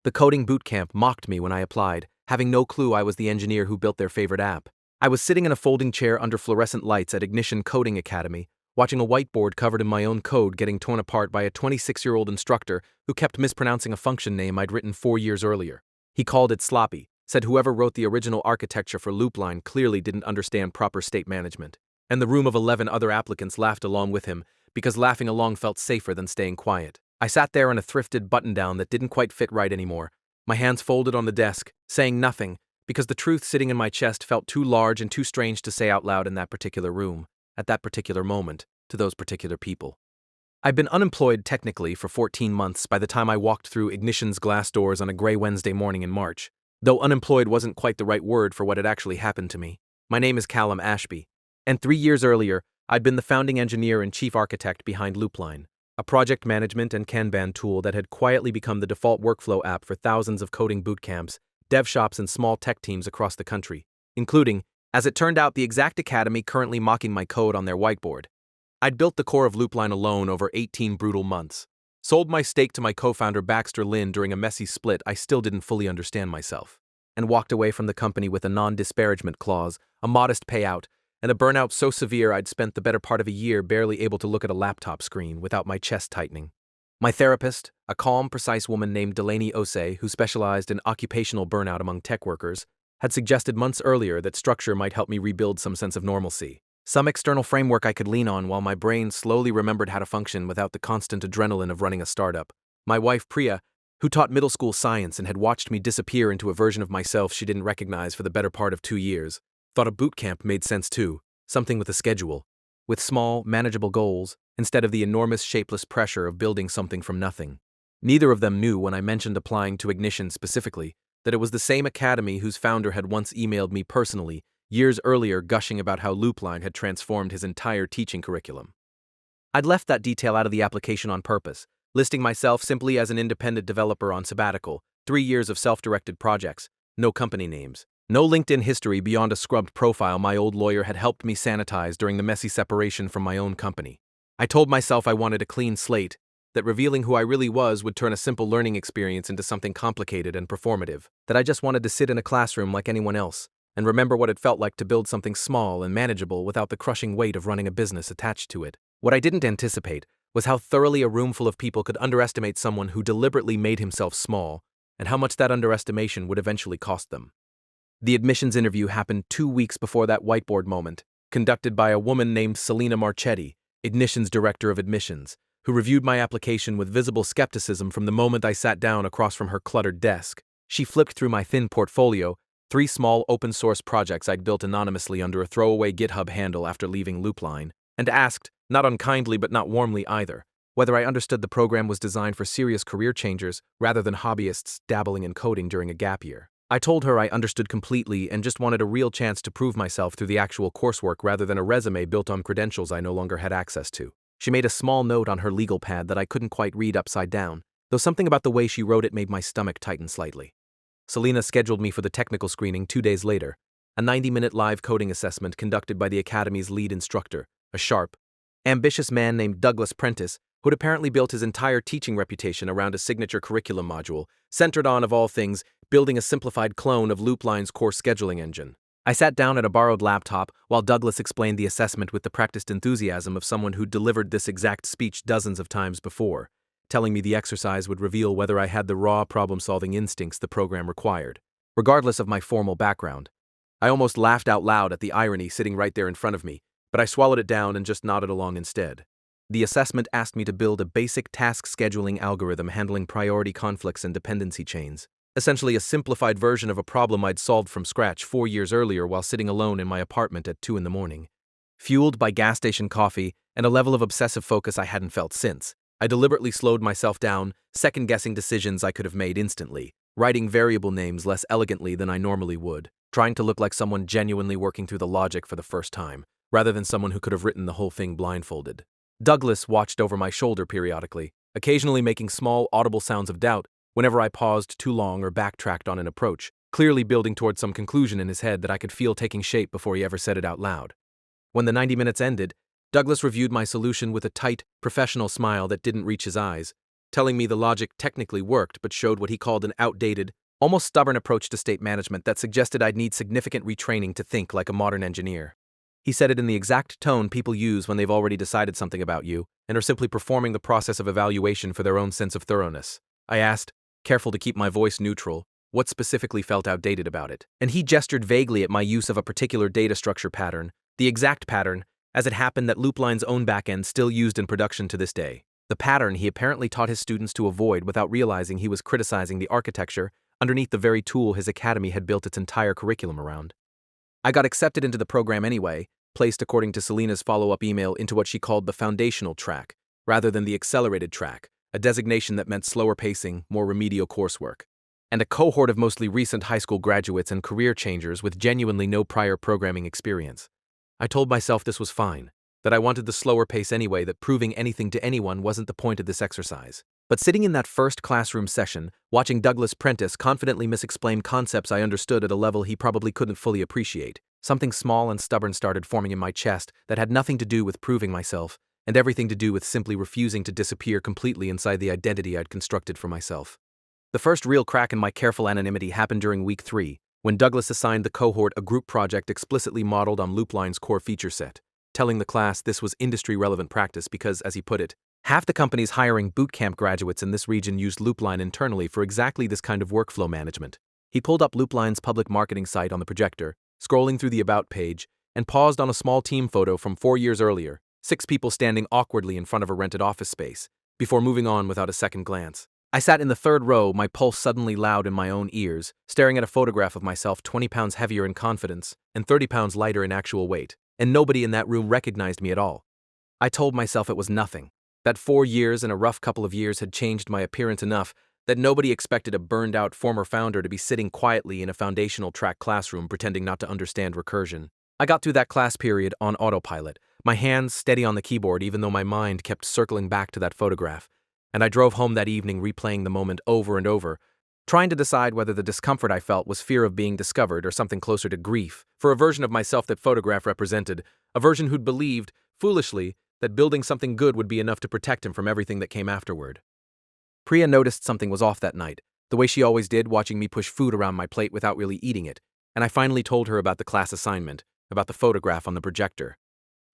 The coding bootcamp mocked me when I applied, having no clue I was the engineer who built their favorite app. I was sitting in a folding chair under fluorescent lights at Ignition Coding Academy, watching a whiteboard covered in my own code getting torn apart by a 26-year-old instructor who kept mispronouncing a function name I'd written 4 years earlier. He called it sloppy, said whoever wrote the original architecture for Loopline clearly didn't understand proper state management. And the room of 11 other applicants laughed along with him, because laughing along felt safer than staying quiet. I sat there in a thrifted button-down that didn't quite fit right anymore, my hands folded on the desk, saying nothing, because the truth sitting in my chest felt too large and too strange to say out loud in that particular room, at that particular moment, to those particular people. I'd been unemployed technically for 14 months by the time I walked through Ignition's glass doors on a gray Wednesday morning in March, though unemployed wasn't quite the right word for what had actually happened to me. My name is Callum Ashby, and 3 years earlier, I'd been the founding engineer and chief architect behind Loopline, a project management and Kanban tool that had quietly become the default workflow app for thousands of coding bootcamps, dev shops, and small tech teams across the country, including, as it turned out, the exact academy currently mocking my code on their whiteboard. I'd built the core of Loopline alone over 18 brutal months, sold my stake to my co-founder Baxter Lin during a messy split I still didn't fully understand myself, and walked away from the company with a non-disparagement clause, a modest payout, and a burnout so severe I'd spent the better part of a year barely able to look at a laptop screen without my chest tightening. My therapist, a calm, precise woman named Delaney Osei, who specialized in occupational burnout among tech workers, had suggested months earlier that structure might help me rebuild some sense of normalcy, some external framework I could lean on while my brain slowly remembered how to function without the constant adrenaline of running a startup. My wife, Priya, who taught middle school science and had watched me disappear into a version of myself she didn't recognize for the better part of 2 years, thought a bootcamp made sense too, something with a schedule, with small, manageable goals, instead of the enormous, shapeless pressure of building something from nothing. Neither of them knew when I mentioned applying to Ignition specifically that it was the same academy whose founder had once emailed me personally, years earlier, gushing about how Loopline had transformed his entire teaching curriculum. I'd left that detail out of the application on purpose, listing myself simply as an independent developer on sabbatical, 3 years of self-directed projects, no company names. No LinkedIn history beyond a scrubbed profile my old lawyer had helped me sanitize during the messy separation from my own company. I told myself I wanted a clean slate, that revealing who I really was would turn a simple learning experience into something complicated and performative, that I just wanted to sit in a classroom like anyone else, and remember what it felt like to build something small and manageable without the crushing weight of running a business attached to it. What I didn't anticipate was how thoroughly a room full of people could underestimate someone who deliberately made himself small, and how much that underestimation would eventually cost them. The admissions interview happened 2 weeks before that whiteboard moment, conducted by a woman named Selena Marchetti, Ignition's director of admissions, who reviewed my application with visible skepticism from the moment I sat down across from her cluttered desk. She flipped through my thin portfolio, 3 small open-source projects I'd built anonymously under a throwaway GitHub handle after leaving Loopline, and asked, not unkindly but not warmly either, whether I understood the program was designed for serious career changers rather than hobbyists dabbling in coding during a gap year. I told her I understood completely and just wanted a real chance to prove myself through the actual coursework rather than a resume built on credentials I no longer had access to. She made a small note on her legal pad that I couldn't quite read upside down, though something about the way she wrote it made my stomach tighten slightly. Selena scheduled me for the technical screening 2 days later, a 90-minute live coding assessment conducted by the Academy's lead instructor, a sharp, ambitious man named Douglas Prentice, who had apparently built his entire teaching reputation around a signature curriculum module, centered on, of all things, building a simplified clone of Loopline's core scheduling engine. I sat down at a borrowed laptop while Douglas explained the assessment with the practiced enthusiasm of someone who'd delivered this exact speech dozens of times before, telling me the exercise would reveal whether I had the raw problem-solving instincts the program required, regardless of my formal background. I almost laughed out loud at the irony sitting right there in front of me, but I swallowed it down and just nodded along instead. The assessment asked me to build a basic task scheduling algorithm handling priority conflicts and dependency chains, essentially a simplified version of a problem I'd solved from scratch 4 years earlier while sitting alone in my apartment at 2 a.m. Fueled by gas station coffee and a level of obsessive focus I hadn't felt since, I deliberately slowed myself down, second-guessing decisions I could have made instantly, writing variable names less elegantly than I normally would, trying to look like someone genuinely working through the logic for the first time, rather than someone who could have written the whole thing blindfolded. Douglas watched over my shoulder periodically, occasionally making small, audible sounds of doubt whenever I paused too long or backtracked on an approach, clearly building towards some conclusion in his head that I could feel taking shape before he ever said it out loud. When the 90 minutes ended, Douglas reviewed my solution with a tight, professional smile that didn't reach his eyes, telling me the logic technically worked but showed what he called an outdated, almost stubborn approach to state management that suggested I'd need significant retraining to think like a modern engineer. He said it in the exact tone people use when they've already decided something about you and are simply performing the process of evaluation for their own sense of thoroughness. I asked, careful to keep my voice neutral, what specifically felt outdated about it. And he gestured vaguely at my use of a particular data structure pattern, the exact pattern, as it happened that Loopline's own backend still used in production to this day. The pattern he apparently taught his students to avoid without realizing he was criticizing the architecture underneath the very tool his academy had built its entire curriculum around. I got accepted into the program anyway, placed according to Selena's follow-up email into what she called the foundational track, rather than the accelerated track, a designation that meant slower pacing, more remedial coursework. And a cohort of mostly recent high school graduates and career changers with genuinely no prior programming experience. I told myself this was fine, that I wanted the slower pace anyway, that proving anything to anyone wasn't the point of this exercise. But sitting in that first classroom session, watching Douglas Prentice confidently misexplain concepts I understood at a level he probably couldn't fully appreciate, something small and stubborn started forming in my chest that had nothing to do with proving myself, and everything to do with simply refusing to disappear completely inside the identity I'd constructed for myself. The first real crack in my careful anonymity happened during week 3, when Douglas assigned the cohort a group project explicitly modeled on Loopline's core feature set, telling the class this was industry-relevant practice because, as he put it, half the companies hiring bootcamp graduates in this region used Loopline internally for exactly this kind of workflow management. He pulled up Loopline's public marketing site on the projector, scrolling through the About page, and paused on a small team photo from 4 years earlier, 6 people standing awkwardly in front of a rented office space, before moving on without a second glance. I sat in the third row, my pulse suddenly loud in my own ears, staring at a photograph of myself 20 pounds heavier in confidence and 30 pounds lighter in actual weight, and nobody in that room recognized me at all. I told myself it was nothing, that 4 years and a rough couple of years had changed my appearance enough that nobody expected a burned-out former founder to be sitting quietly in a foundational track classroom pretending not to understand recursion. I got through that class period on autopilot, my hands steady on the keyboard even though my mind kept circling back to that photograph, and I drove home that evening replaying the moment over and over, trying to decide whether the discomfort I felt was fear of being discovered or something closer to grief for a version of myself that photograph represented, a version who'd believed, foolishly, that building something good would be enough to protect him from everything that came afterward. Priya noticed something was off that night, the way she always did, watching me push food around my plate without really eating it, and I finally told her about the class assignment, about the photograph on the projector,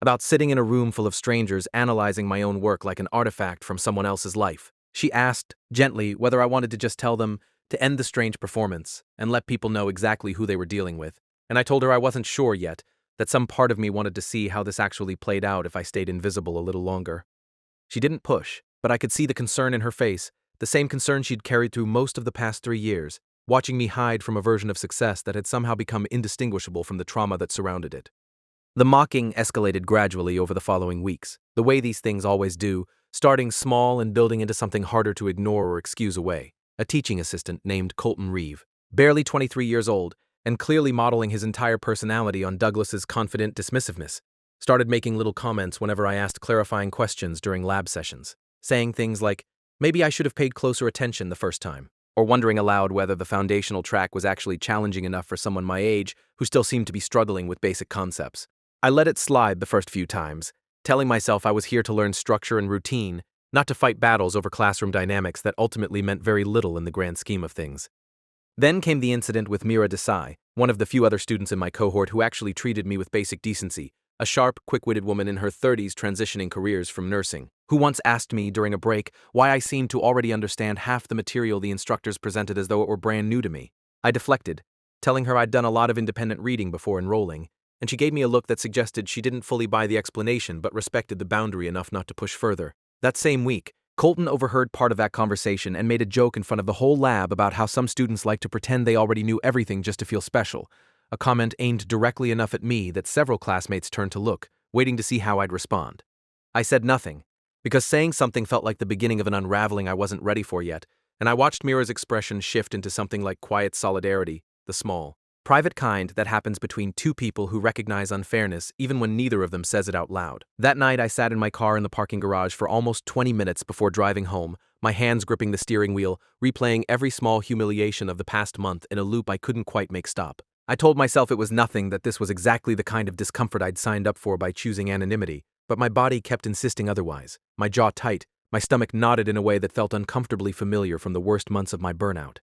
about sitting in a room full of strangers analyzing my own work like an artifact from someone else's life. She asked, gently, whether I wanted to just tell them to end the strange performance and let people know exactly who they were dealing with, and I told her I wasn't sure yet, that some part of me wanted to see how this actually played out if I stayed invisible a little longer. She didn't push, but I could see the concern in her face, the same concern she'd carried through most of the past 3 years, watching me hide from a version of success that had somehow become indistinguishable from the trauma that surrounded it. The mocking escalated gradually over the following weeks, the way these things always do, starting small and building into something harder to ignore or excuse away. A teaching assistant named Colton Reeve, barely 23 years old, and clearly modeling his entire personality on Douglas's confident dismissiveness, started making little comments whenever I asked clarifying questions during lab sessions, saying things like, maybe I should have paid closer attention the first time, or wondering aloud whether the foundational track was actually challenging enough for someone my age who still seemed to be struggling with basic concepts. I let it slide the first few times, telling myself I was here to learn structure and routine, not to fight battles over classroom dynamics that ultimately meant very little in the grand scheme of things. Then came the incident with Mira Desai, one of the few other students in my cohort who actually treated me with basic decency, a sharp, quick-witted woman in her 30s transitioning careers from nursing, who once asked me during a break why I seemed to already understand half the material the instructors presented as though it were brand new to me. I deflected, telling her I'd done a lot of independent reading before enrolling, and she gave me a look that suggested she didn't fully buy the explanation but respected the boundary enough not to push further. That same week, Colton overheard part of that conversation and made a joke in front of the whole lab about how some students like to pretend they already knew everything just to feel special, a comment aimed directly enough at me that several classmates turned to look, waiting to see how I'd respond. I said nothing, because saying something felt like the beginning of an unraveling I wasn't ready for yet, and I watched Mira's expression shift into something like quiet solidarity, the small, private kind that happens between two people who recognize unfairness even when neither of them says it out loud. That night I sat in my car in the parking garage for almost 20 minutes before driving home, my hands gripping the steering wheel, replaying every small humiliation of the past month in a loop I couldn't quite make stop. I told myself it was nothing, that this was exactly the kind of discomfort I'd signed up for by choosing anonymity, but my body kept insisting otherwise, my jaw tight, My stomach knotted in a way that felt uncomfortably familiar from the worst months of my burnout.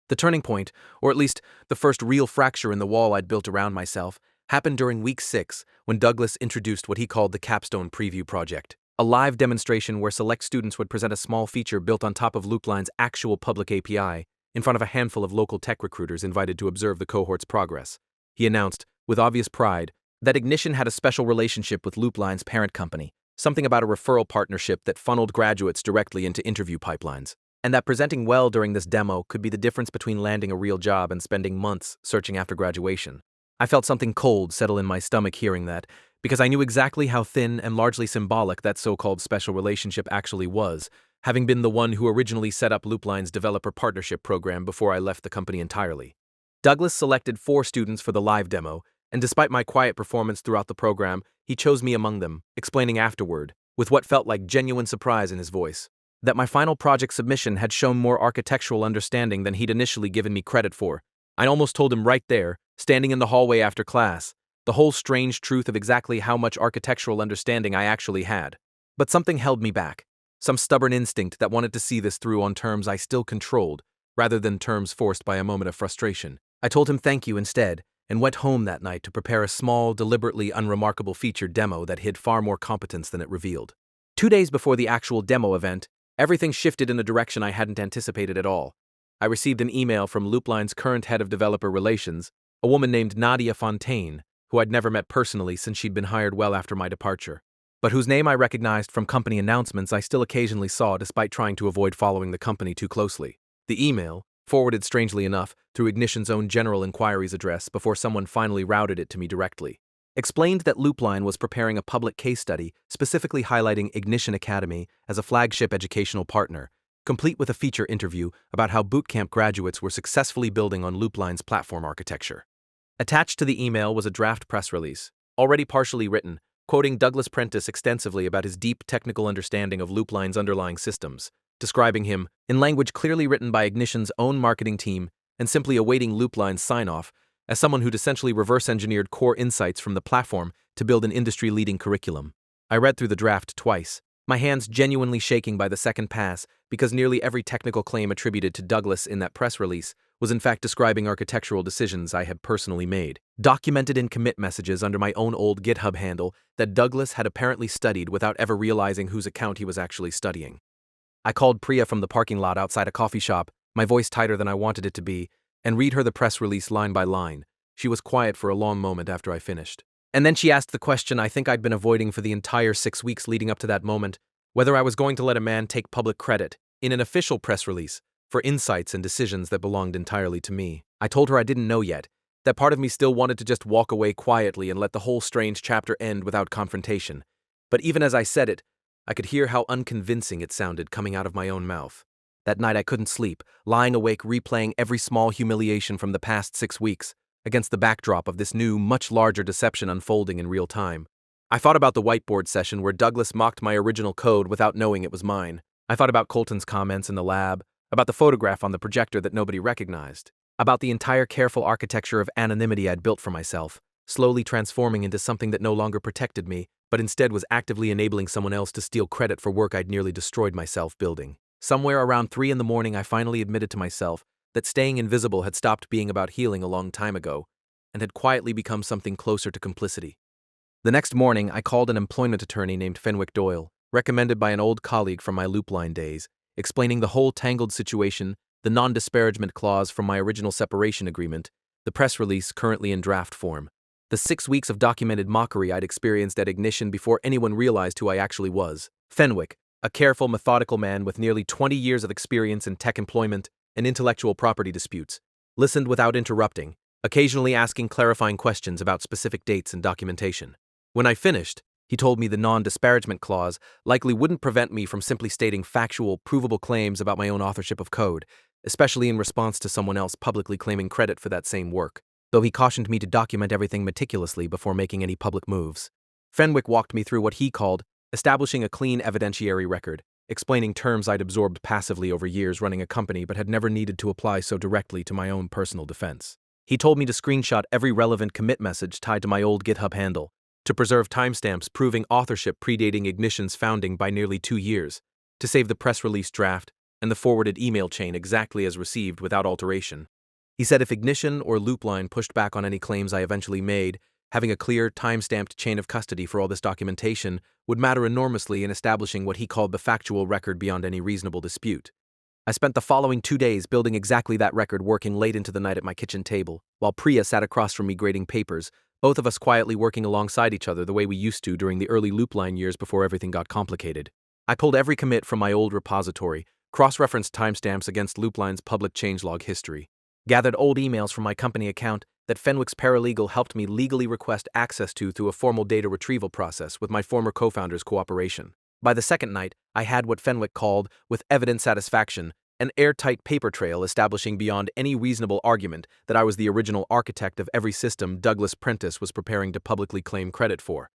The turning point, or at least the first real fracture in the wall I'd built around myself, happened during week 6 when Douglas introduced what he called the Capstone Preview Project, a live demonstration where select students would present a small feature built on top of Loopline's actual public API in front of a handful of local tech recruiters invited to observe the cohort's progress. He announced, with obvious pride, that Ignition had a special relationship with Loopline's parent company, something about a referral partnership that funneled graduates directly into interview pipelines, and that presenting well during this demo could be the difference between landing a real job and spending months searching after graduation. I felt something cold settle in my stomach hearing that, because I knew exactly how thin and largely symbolic that so-called special relationship actually was, having been the one who originally set up Loopline's developer partnership program before I left the company entirely. Douglas selected 4 students for the live demo, and despite my quiet performance throughout the program, he chose me among them, explaining afterward, with what felt like genuine surprise in his voice, that my final project submission had shown more architectural understanding than he'd initially given me credit for. I almost told him right there, standing in the hallway after class, the whole strange truth of exactly how much architectural understanding I actually had. But something held me back, some stubborn instinct that wanted to see this through on terms I still controlled, rather than terms forced by a moment of frustration. I told him thank you instead, and went home that night to prepare a small, deliberately unremarkable feature demo that hid far more competence than it revealed. 2 days before the actual demo event, everything shifted in a direction I hadn't anticipated at all. I received an email from Loopline's current head of developer relations, a woman named Nadia Fontaine, who I'd never met personally since she'd been hired well after my departure, but whose name I recognized from company announcements I still occasionally saw despite trying to avoid following the company too closely. The email, forwarded strangely enough through Ignition's own general inquiries address before someone finally routed it to me directly, explained that Loopline was preparing a public case study specifically highlighting Ignition Academy as a flagship educational partner, complete with a feature interview about how bootcamp graduates were successfully building on Loopline's platform architecture. Attached to the email was a draft press release, already partially written, quoting Douglas Prentice extensively about his deep technical understanding of Loopline's underlying systems, describing him, in language clearly written by Ignition's own marketing team and simply awaiting Loopline's sign-off, as someone who'd essentially reverse-engineered core insights from the platform to build an industry-leading curriculum. I read through the draft twice, my hands genuinely shaking by the second pass because nearly every technical claim attributed to Douglas in that press release was in fact describing architectural decisions I had personally made, documented in commit messages under my own old GitHub handle that Douglas had apparently studied without ever realizing whose account he was actually studying. I called Priya from the parking lot outside a coffee shop, my voice tighter than I wanted it to be, and read her the press release line by line. She was quiet for a long moment after I finished. And then she asked the question I think I'd been avoiding for the entire 6 weeks leading up to that moment, whether I was going to let a man take public credit, in an official press release, for insights and decisions that belonged entirely to me. I told her I didn't know yet, that part of me still wanted to just walk away quietly and let the whole strange chapter end without confrontation. But even as I said it, I could hear how unconvincing it sounded coming out of my own mouth. That night I couldn't sleep, lying awake replaying every small humiliation from the past 6 weeks, against the backdrop of this new, much larger deception unfolding in real time. I thought about the whiteboard session where Douglas mocked my original code without knowing it was mine. I thought about Colton's comments in the lab, about the photograph on the projector that nobody recognized, about the entire careful architecture of anonymity I'd built for myself, slowly transforming into something that no longer protected me, but instead was actively enabling someone else to steal credit for work I'd nearly destroyed myself building. Somewhere around 3 in the morning, I finally admitted to myself that staying invisible had stopped being about healing a long time ago, and had quietly become something closer to complicity. The next morning, I called an employment attorney named Fenwick Doyle, recommended by an old colleague from my Loopline days, explaining the whole tangled situation, the non-disparagement clause from my original separation agreement, the press release currently in draft form, the 6 weeks of documented mockery I'd experienced at Ignition before anyone realized who I actually was. Fenwick, a careful, methodical man with nearly 20 years of experience in tech employment and intellectual property disputes, listened without interrupting, occasionally asking clarifying questions about specific dates and documentation. When I finished, he told me the non-disparagement clause likely wouldn't prevent me from simply stating factual, provable claims about my own authorship of code, especially in response to someone else publicly claiming credit for that same work, though he cautioned me to document everything meticulously before making any public moves. Fenwick walked me through what he called establishing a clean evidentiary record, explaining terms I'd absorbed passively over years running a company but had never needed to apply so directly to my own personal defense. He told me to screenshot every relevant commit message tied to my old GitHub handle, to preserve timestamps proving authorship predating Ignition's founding by nearly 2 years, to save the press release draft and the forwarded email chain exactly as received without alteration. He said if Ignition or Loopline pushed back on any claims I eventually made, having a clear, time-stamped chain of custody for all this documentation would matter enormously in establishing what he called the factual record beyond any reasonable dispute. I spent the following 2 days building exactly that record, working late into the night at my kitchen table, while Priya sat across from me grading papers, both of us quietly working alongside each other the way we used to during the early Loopline years before everything got complicated. I pulled every commit from my old repository, cross-referenced timestamps against Loopline's public changelog history, gathered old emails from my company account that Fenwick's paralegal helped me legally request access to through a formal data retrieval process with my former co-founder's cooperation. By the second night, I had what Fenwick called, with evident satisfaction, an airtight paper trail establishing beyond any reasonable argument that I was the original architect of every system Douglas Prentice was preparing to publicly claim credit for.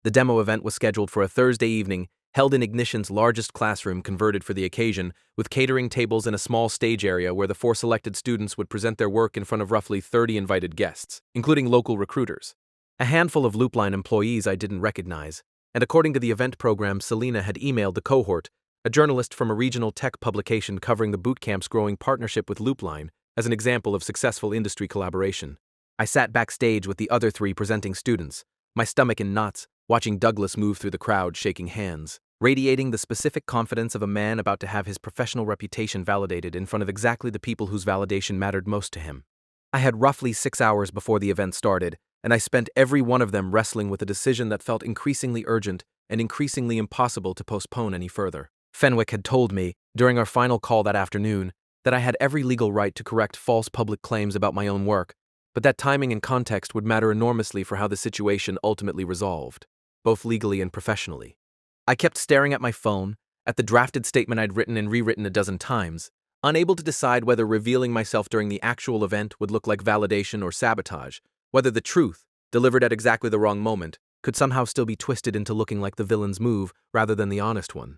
The demo event was scheduled for a Thursday evening, held in Ignition's largest classroom converted for the occasion, with catering tables and a small stage area where the 4 selected students would present their work in front of roughly 30 invited guests, including local recruiters. A handful of Loopline employees I didn't recognize, and according to the event program, Selena had emailed the cohort, a journalist from a regional tech publication covering the bootcamp's growing partnership with Loopline, as an example of successful industry collaboration. I sat backstage with the other 3 presenting students, my stomach in knots, watching Douglas move through the crowd shaking hands, radiating the specific confidence of a man about to have his professional reputation validated in front of exactly the people whose validation mattered most to him. I had roughly 6 hours before the event started, and I spent every one of them wrestling with a decision that felt increasingly urgent and increasingly impossible to postpone any further. Fenwick had told me, during our final call that afternoon, that I had every legal right to correct false public claims about my own work, but that timing and context would matter enormously for how the situation ultimately resolved, both legally and professionally. I kept staring at my phone, at the drafted statement I'd written and rewritten a dozen times, unable to decide whether revealing myself during the actual event would look like validation or sabotage, whether the truth, delivered at exactly the wrong moment, could somehow still be twisted into looking like the villain's move rather than the honest one.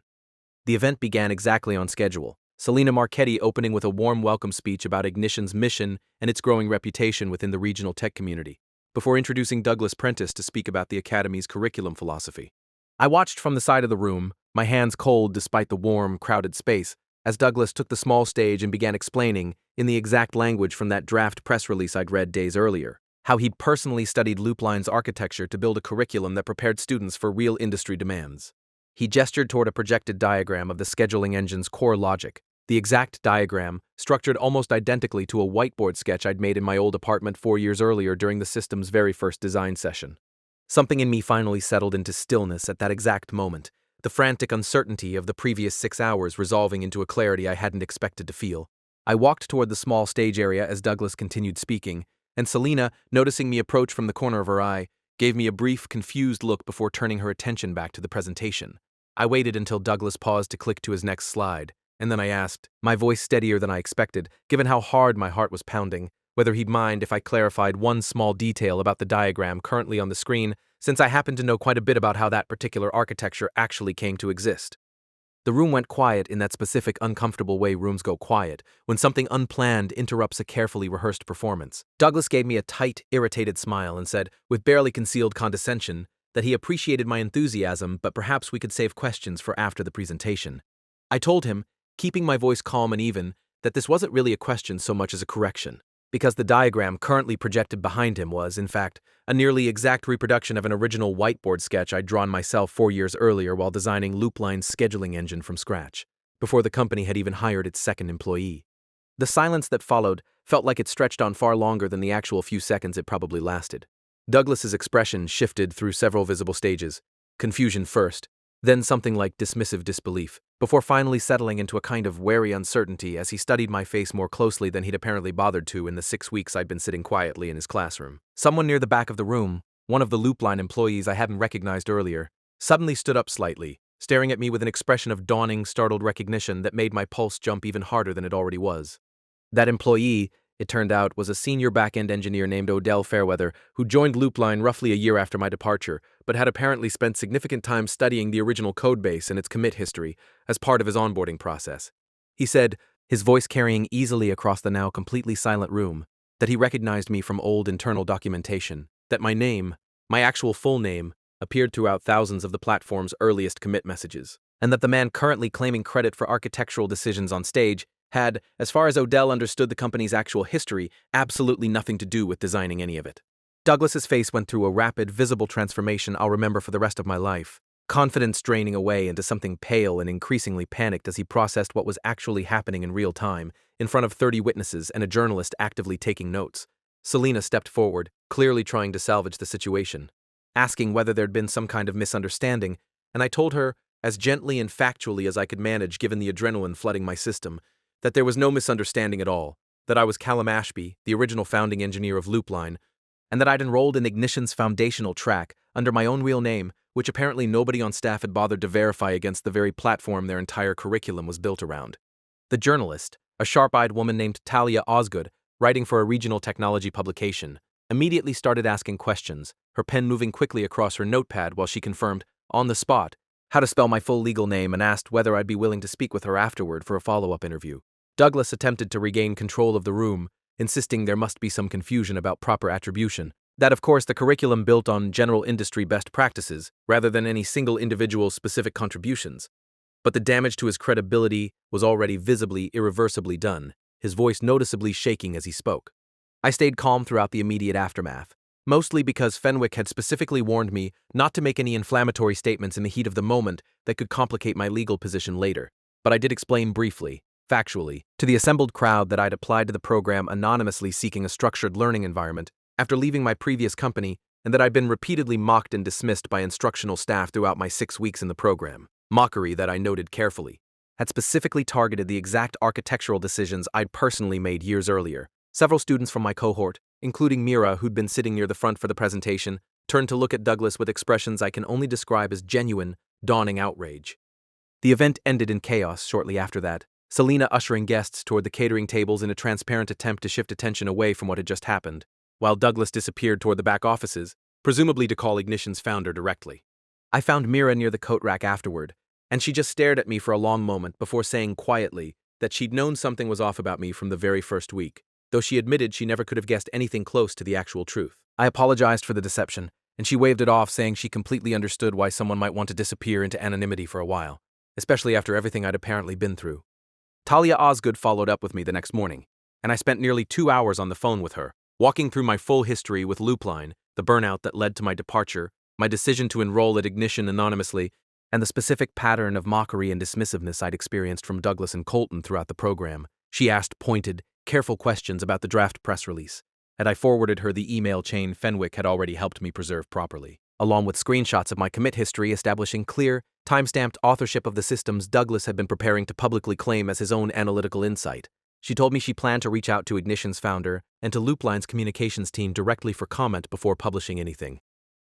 The event began exactly on schedule, Selena Marchetti opening with a warm welcome speech about Ignition's mission and its growing reputation within the regional tech community, before introducing Douglas Prentice to speak about the Academy's curriculum philosophy. I watched from the side of the room, my hands cold despite the warm, crowded space, as Douglas took the small stage and began explaining, in the exact language from that draft press release I'd read days earlier, how he'd personally studied Loopline's architecture to build a curriculum that prepared students for real industry demands. He gestured toward a projected diagram of the scheduling engine's core logic, the exact diagram, structured almost identically to a whiteboard sketch I'd made in my old apartment 4 years earlier during the system's very first design session. Something in me finally settled into stillness at that exact moment, the frantic uncertainty of the previous 6 hours resolving into a clarity I hadn't expected to feel. I walked toward the small stage area as Douglas continued speaking, and Selena, noticing me approach from the corner of her eye, gave me a brief, confused look before turning her attention back to the presentation. I waited until Douglas paused to click to his next slide, and then I asked, my voice steadier than I expected, given how hard my heart was pounding, whether he'd mind if I clarified one small detail about the diagram currently on the screen, since I happen to know quite a bit about how that particular architecture actually came to exist. The room went quiet in that specific uncomfortable way rooms go quiet when something unplanned interrupts a carefully rehearsed performance. Douglas gave me a tight, irritated smile and said, with barely concealed condescension, that he appreciated my enthusiasm, but perhaps we could save questions for after the presentation. I told him, keeping my voice calm and even, that this wasn't really a question so much as a correction, because the diagram currently projected behind him was, in fact, a nearly exact reproduction of an original whiteboard sketch I'd drawn myself 4 years earlier while designing Loopline's scheduling engine from scratch, before the company had even hired its second employee. The silence that followed felt like it stretched on far longer than the actual few seconds it probably lasted. Douglas's expression shifted through several visible stages, confusion first, then something like dismissive disbelief, before finally settling into a kind of wary uncertainty as he studied my face more closely than he'd apparently bothered to in the 6 weeks I'd been sitting quietly in his classroom. Someone near the back of the room, one of the Loopline employees I hadn't recognized earlier, suddenly stood up slightly, staring at me with an expression of dawning, startled recognition that made my pulse jump even harder than it already was. That employee, it turned out, was a senior back-end engineer named Odell Fairweather, who joined Loopline roughly a year after my departure, but had apparently spent significant time studying the original codebase and its commit history as part of his onboarding process. He said, his voice carrying easily across the now completely silent room, that he recognized me from old internal documentation, that my name, my actual full name, appeared throughout thousands of the platform's earliest commit messages. and that the man currently claiming credit for architectural decisions on stage had, as far as Odell understood the company's actual history, absolutely nothing to do with designing any of it. Douglas's face went through a rapid, visible transformation I'll remember for the rest of my life, confidence draining away into something pale and increasingly panicked as he processed what was actually happening in real time, in front of 30 witnesses and a journalist actively taking notes. Selena stepped forward, clearly trying to salvage the situation, asking whether there'd been some kind of misunderstanding, and I told her, as gently and factually as I could manage given the adrenaline flooding my system, that there was no misunderstanding at all, that I was Callum Ashby, the original founding engineer of Loopline, and that I'd enrolled in Ignition's foundational track under my own real name, which apparently nobody on staff had bothered to verify against the very platform their entire curriculum was built around. The journalist, a sharp-eyed woman named Talia Osgood, writing for a regional technology publication, immediately started asking questions, her pen moving quickly across her notepad while she confirmed, on the spot, how to spell my full legal name and asked whether I'd be willing to speak with her afterward for a follow-up interview. Douglas attempted to regain control of the room, insisting there must be some confusion about proper attribution, that of course the curriculum built on general industry best practices rather than any single individual's specific contributions. But the damage to his credibility was already visibly, irreversibly done, his voice noticeably shaking as he spoke. I stayed calm throughout the immediate aftermath, mostly because Fenwick had specifically warned me not to make any inflammatory statements in the heat of the moment that could complicate my legal position later, but I did explain briefly, factually, to the assembled crowd that I'd applied to the program anonymously seeking a structured learning environment after leaving my previous company and that I'd been repeatedly mocked and dismissed by instructional staff throughout my 6 weeks in the program. Mockery that I noted carefully had specifically targeted the exact architectural decisions I'd personally made years earlier. Several students from my cohort, including Mira, who'd been sitting near the front for the presentation, turned to look at Douglas with expressions I can only describe as genuine, dawning outrage. The event ended in chaos shortly after that, Selena ushering guests toward the catering tables in a transparent attempt to shift attention away from what had just happened, while Douglas disappeared toward the back offices, presumably to call Ignition's founder directly. I found Mira near the coat rack afterward, and she just stared at me for a long moment before saying quietly that she'd known something was off about me from the very first week, though she admitted she never could have guessed anything close to the actual truth. I apologized for the deception, and she waved it off, saying she completely understood why someone might want to disappear into anonymity for a while, especially after everything I'd apparently been through. Talia Osgood followed up with me the next morning, and I spent nearly 2 hours on the phone with her, walking through my full history with Loopline, the burnout that led to my departure, my decision to enroll at Ignition anonymously, and the specific pattern of mockery and dismissiveness I'd experienced from Douglas and Colton throughout the program. She asked pointed, careful questions about the draft press release, and I forwarded her the email chain Fenwick had already helped me preserve properly, along with screenshots of my commit history establishing clear, time-stamped authorship of the systems Douglas had been preparing to publicly claim as his own analytical insight. She told me she planned to reach out to Ignition's founder and to Loopline's communications team directly for comment before publishing anything.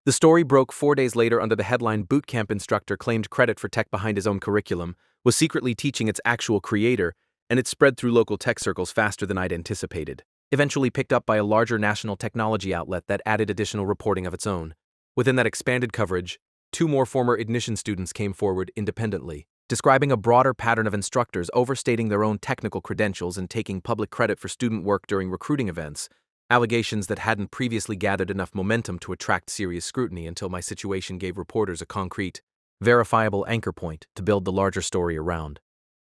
The story broke 4 days later under the headline "Bootcamp Instructor Claimed Credit for Tech Behind His Own Curriculum, Was Secretly Teaching Its Actual Creator," and it spread through local tech circles faster than I'd anticipated, eventually picked up by a larger national technology outlet that added additional reporting of its own. Within that expanded coverage, 2 more former Ignition students came forward independently, describing a broader pattern of instructors overstating their own technical credentials and taking public credit for student work during recruiting events, allegations that hadn't previously gathered enough momentum to attract serious scrutiny until my situation gave reporters a concrete, verifiable anchor point to build the larger story around.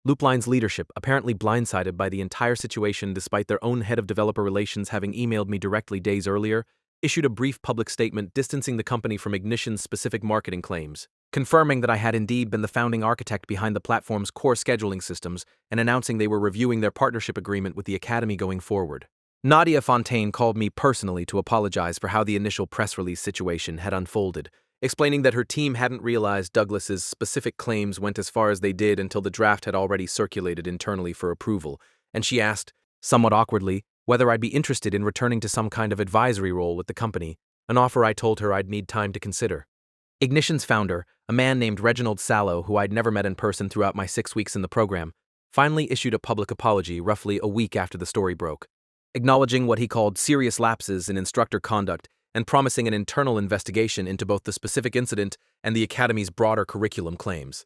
Loopline's leadership, apparently blindsided by the entire situation despite their own head of developer relations having emailed me directly days earlier, issued a brief public statement distancing the company from Ignition's specific marketing claims, confirming that I had indeed been the founding architect behind the platform's core scheduling systems and announcing they were reviewing their partnership agreement with the Academy going forward. Nadia Fontaine called me personally to apologize for how the initial press release situation had unfolded, explaining that her team hadn't realized Douglas's specific claims went as far as they did until the draft had already circulated internally for approval, and she asked, somewhat awkwardly, whether I'd be interested in returning to some kind of advisory role with the company, an offer I told her I'd need time to consider. Ignition's founder, a man named Reginald Sallow, who I'd never met in person throughout my 6 weeks in the program, finally issued a public apology roughly a week after the story broke, acknowledging what he called serious lapses in instructor conduct and promising an internal investigation into both the specific incident and the Academy's broader curriculum claims.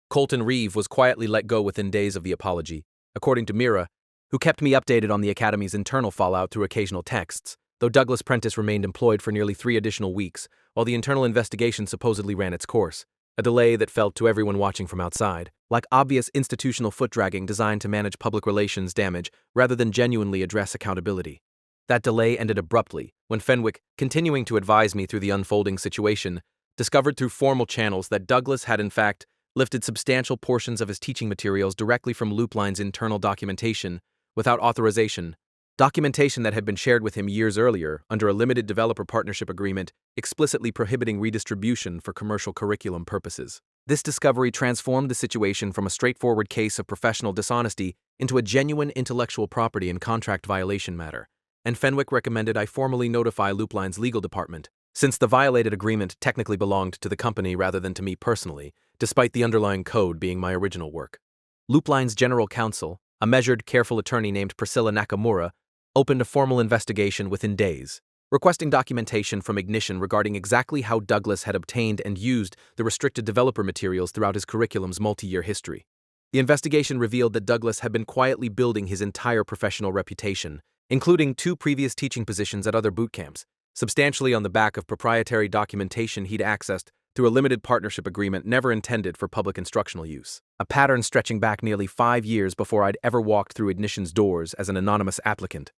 Colton Reeve was quietly let go within days of the apology, according to Mira, who kept me updated on the Academy's internal fallout through occasional texts, though Douglas Prentice remained employed for nearly 3 additional weeks, while the internal investigation supposedly ran its course. a delay that felt to everyone watching from outside like obvious institutional foot-dragging designed to manage public relations damage rather than genuinely address accountability. That delay ended abruptly when Fenwick, continuing to advise me through the unfolding situation, discovered through formal channels that Douglas had in fact lifted substantial portions of his teaching materials directly from Loopline's internal documentation without authorization, documentation that had been shared with him years earlier under a limited developer partnership agreement explicitly prohibiting redistribution for commercial curriculum purposes. This discovery transformed the situation from a straightforward case of professional dishonesty into a genuine intellectual property and contract violation matter, and Fenwick recommended I formally notify Loopline's legal department, since the violated agreement technically belonged to the company rather than to me personally, despite the underlying code being my original work. Loopline's general counsel, a measured, careful attorney named Priscilla Nakamura, opened a formal investigation within days, requesting documentation from Ignition regarding exactly how Douglas had obtained and used the restricted developer materials throughout his curriculum's multi-year history. The investigation revealed that Douglas had been quietly building his entire professional reputation, including 2 previous teaching positions at other bootcamps, substantially on the back of proprietary documentation he'd accessed through a limited partnership agreement never intended for public instructional use, a pattern stretching back nearly 5 years before I'd ever walked through Ignition's doors as an anonymous applicant.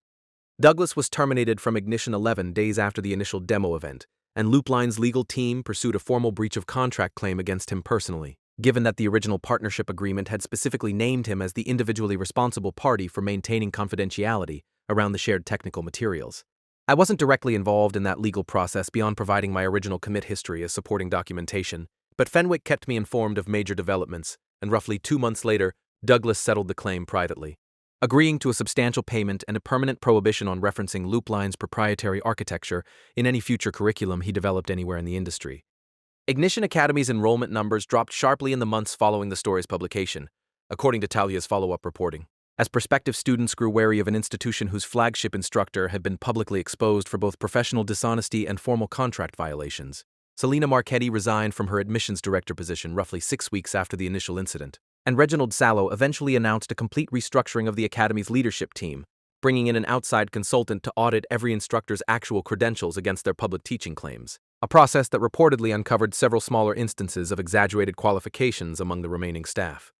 Douglas was terminated from Ignition 11 days after the initial demo event, and Loopline's legal team pursued a formal breach of contract claim against him personally, given that the original partnership agreement had specifically named him as the individually responsible party for maintaining confidentiality around the shared technical materials. I wasn't directly involved in that legal process beyond providing my original commit history as supporting documentation, but Fenwick kept me informed of major developments, and roughly 2 months later, Douglas settled the claim privately, agreeing to a substantial payment and a permanent prohibition on referencing Loopline's proprietary architecture in any future curriculum he developed anywhere in the industry. Ignition Academy's enrollment numbers dropped sharply in the months following the story's publication, according to Talia's follow-up reporting, as prospective students grew wary of an institution whose flagship instructor had been publicly exposed for both professional dishonesty and formal contract violations. Selena Marchetti resigned from her admissions director position roughly 6 weeks after the initial incident, and Reginald Sallow eventually announced a complete restructuring of the Academy's leadership team, bringing in an outside consultant to audit every instructor's actual credentials against their public teaching claims, a process that reportedly uncovered several smaller instances of exaggerated qualifications among the remaining staff.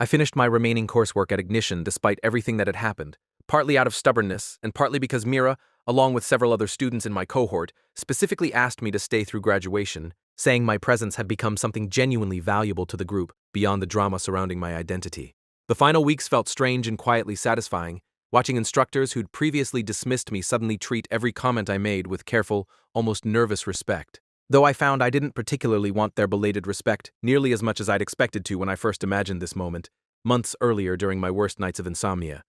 I finished my remaining coursework at Ignition despite everything that had happened, partly out of stubbornness and partly because Mira, along with several other students in my cohort, specifically asked me to stay through graduation, saying my presence had become something genuinely valuable to the group beyond the drama surrounding my identity. The final weeks felt strange and quietly satisfying, watching instructors who'd previously dismissed me suddenly treat every comment I made with careful, almost nervous respect. Though I found I didn't particularly want their belated respect nearly as much as I'd expected to when I first imagined this moment, months earlier during my worst nights of insomnia.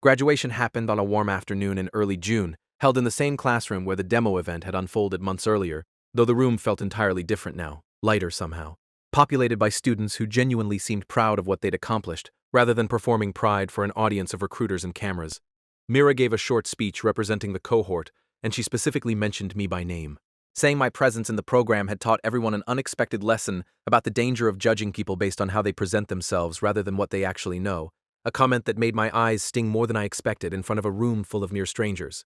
Graduation happened on a warm afternoon in early June, held in the same classroom where the demo event had unfolded months earlier, though the room felt entirely different now, lighter somehow, populated by students who genuinely seemed proud of what they'd accomplished, rather than performing pride for an audience of recruiters and cameras. Mira gave a short speech representing the cohort, and she specifically mentioned me by name, saying my presence in the program had taught everyone an unexpected lesson about the danger of judging people based on how they present themselves rather than what they actually know, a comment that made my eyes sting more than I expected in front of a room full of near strangers.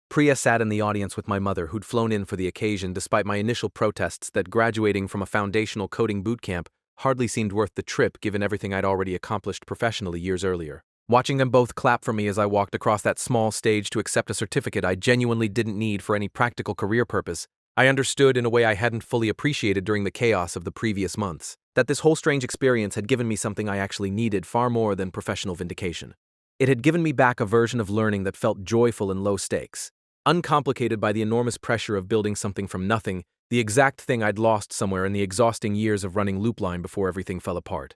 Priya sat in the audience with my mother, who'd flown in for the occasion despite my initial protests that graduating from a foundational coding bootcamp hardly seemed worth the trip given everything I'd already accomplished professionally years earlier. Watching them both clap for me as I walked across that small stage to accept a certificate I genuinely didn't need for any practical career purpose, I understood in a way I hadn't fully appreciated during the chaos of the previous months, that this whole strange experience had given me something I actually needed far more than professional vindication. It had given me back a version of learning that felt joyful and low stakes, uncomplicated by the enormous pressure of building something from nothing, the exact thing I'd lost somewhere in the exhausting years of running Loopline before everything fell apart.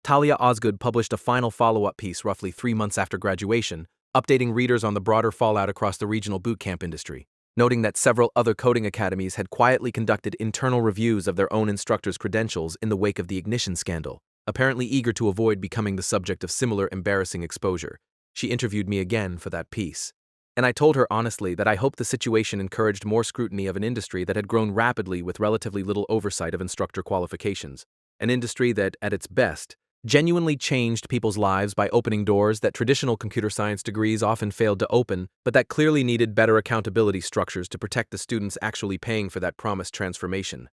Talia Osgood published a final follow-up piece roughly 3 months after graduation, updating readers on the broader fallout across the regional bootcamp industry, noting that several other coding academies had quietly conducted internal reviews of their own instructors' credentials in the wake of the Ignition scandal, apparently eager to avoid becoming the subject of similar embarrassing exposure. She interviewed me again for that piece, and I told her honestly that I hoped the situation encouraged more scrutiny of an industry that had grown rapidly with relatively little oversight of instructor qualifications, an industry that, at its best, genuinely changed people's lives by opening doors that traditional computer science degrees often failed to open, but that clearly needed better accountability structures to protect the students actually paying for that promised transformation.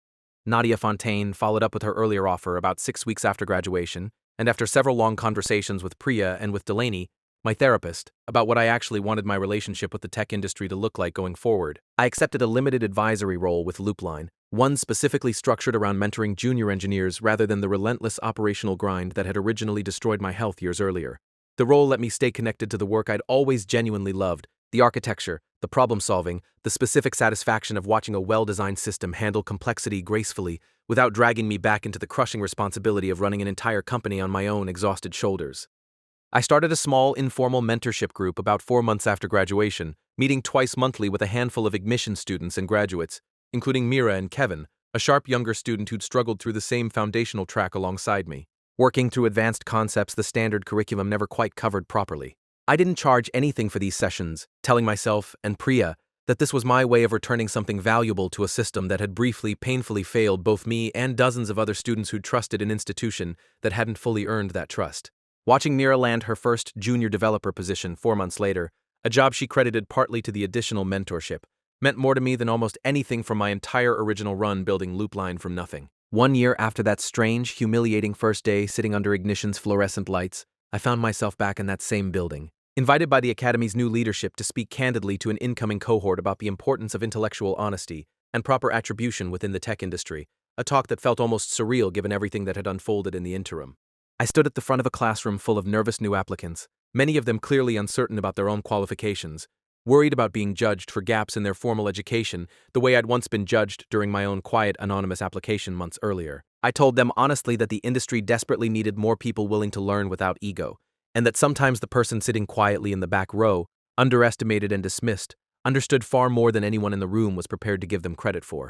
Nadia Fontaine followed up with her earlier offer about 6 weeks after graduation, and after several long conversations with Priya and with Delaney, my therapist, about what I actually wanted my relationship with the tech industry to look like going forward, I accepted a limited advisory role with Loopline, one specifically structured around mentoring junior engineers rather than the relentless operational grind that had originally destroyed my health years earlier. The role let me stay connected to the work I'd always genuinely loved: the architecture, the problem-solving, the specific satisfaction of watching a well-designed system handle complexity gracefully without dragging me back into the crushing responsibility of running an entire company on my own exhausted shoulders. I started a small, informal mentorship group about 4 months after graduation, meeting twice monthly with a handful of admission students and graduates, including Mira and Kevin, a sharp younger student who'd struggled through the same foundational track alongside me, working through advanced concepts the standard curriculum never quite covered properly. I didn't charge anything for these sessions, telling myself and Priya that this was my way of returning something valuable to a system that had briefly, painfully failed both me and dozens of other students who'd trusted an institution that hadn't fully earned that trust. Watching Mira land her first junior developer position 4 months later, a job she credited partly to the additional mentorship, meant more to me than almost anything from my entire original run building Loopline from nothing. 1 year after that strange, humiliating first day sitting under Ignition's fluorescent lights, I found myself back in that same building, invited by the Academy's new leadership to speak candidly to an incoming cohort about the importance of intellectual honesty and proper attribution within the tech industry, a talk that felt almost surreal given everything that had unfolded in the interim. I stood at the front of a classroom full of nervous new applicants, many of them clearly uncertain about their own qualifications, worried about being judged for gaps in their formal education the way I'd once been judged during my own quiet, anonymous application months earlier. I told them honestly that the industry desperately needed more people willing to learn without ego, and that sometimes the person sitting quietly in the back row, underestimated and dismissed, understood far more than anyone in the room was prepared to give them credit for.